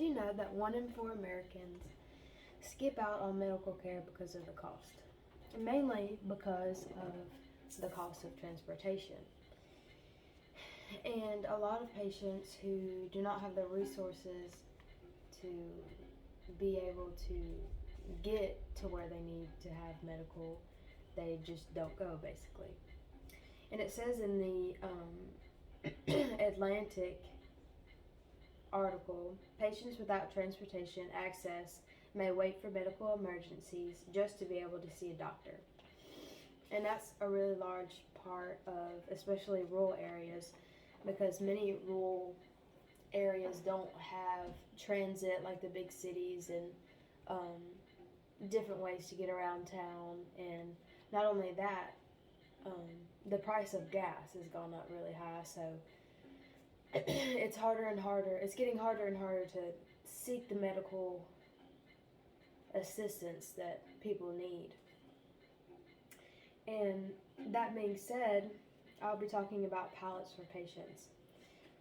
you know that 1 in 4 Americans skip out on medical care because of the cost? Mainly because of the cost of transportation. And a lot of patients who do not have the resources to be able to get to where they need to have medical, they just don't go, basically. And it says in the Atlantic article, patients without transportation access may wait for medical emergencies just to be able to see a doctor. And that's a really large part of especially rural areas, because many rural areas don't have transit like the big cities, and different ways to get around town. And not only that, the price of gas has gone up really high, so it's getting harder and harder to seek the medical assistance that people need. And that being said, I'll be talking about Pallets for Patients.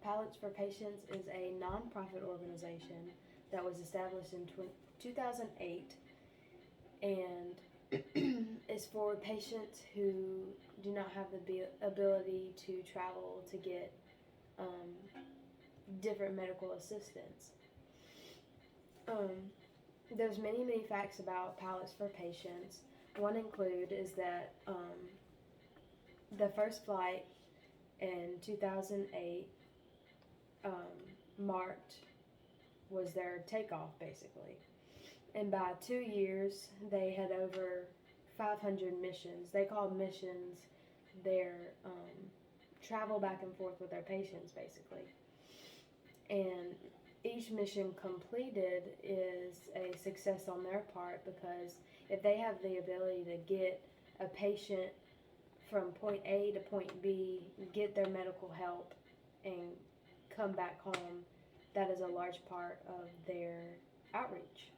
Pallets for Patients is a nonprofit organization that was established in 2008 and is for patients who do not have the ability to travel to get different medical assistance. There's many facts about Pallets for Patients. One include is that the first flight in 2008 was their takeoff, basically. And by 2 years, they had over 500 missions. They call missions their travel back and forth with their patients, basically. And each mission completed is a success on their part, because if they have the ability to get a patient from point A to point B, get their medical help, and come back home, that is a large part of their outreach.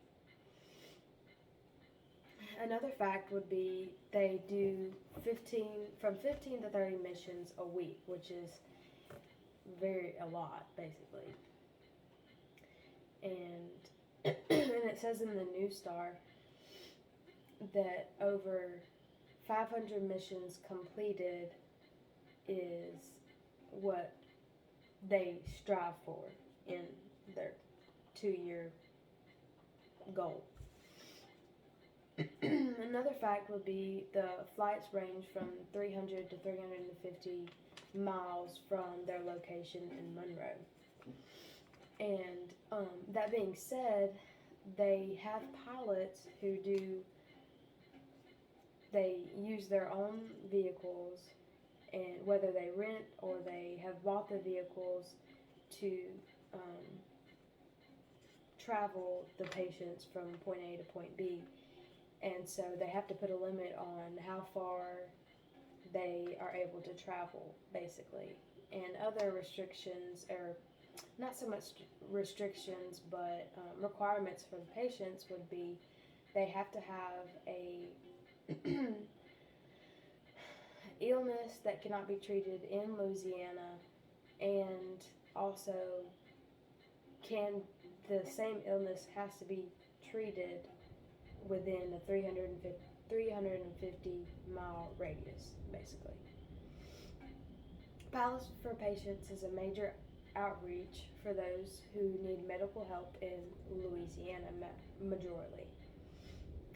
Another fact would be they do 15 to 30 missions a week, which is a lot, basically. And it says in the News Star that over 500 missions completed is what they strive for in their 2-year goal. Another fact would be the flights range from 300 to 350 miles from their location in Monroe. And that being said, they have pilots who they use their own vehicles, and whether they rent or they have bought the vehicles to travel the patients from point A to point B. And so they have to put a limit on how far they are able to travel, basically. And other restrictions, or not so much restrictions, but requirements for the patients would be they have to have a illness that cannot be treated in Louisiana, and also the same illness has to be treated within a 350 mile radius, basically. Pallets for Patients is a major outreach for those who need medical help in Louisiana, majorly.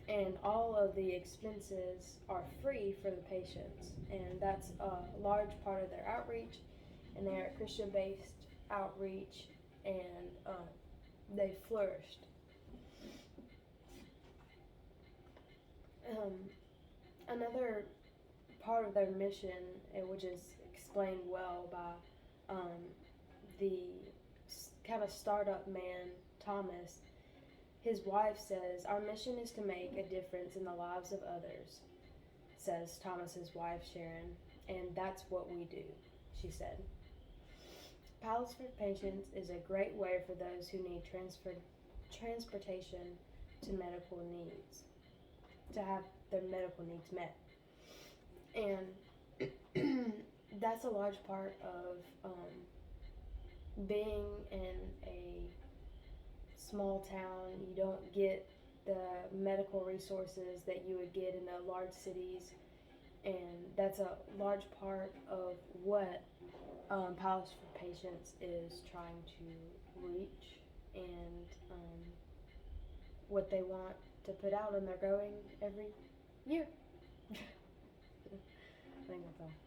And all of the expenses are free for the patients, and that's a large part of their outreach. And they're a Christian-based outreach, and they flourished. Another part of their mission, which is explained well by the kind of startup man, Thomas. His wife says, "Our mission is to make a difference in the lives of others," says Thomas's wife, Sharon, "and that's what we do," she said. Pallets for Patients is a great way for those who need transportation to medical needs, to have their medical needs met. And that's a large part of being in a small town. You don't get the medical resources that you would get in the large cities, and that's a large part of what Palace for Patients is trying to reach, and what they want to put out, and they're growing every year. I think that's all.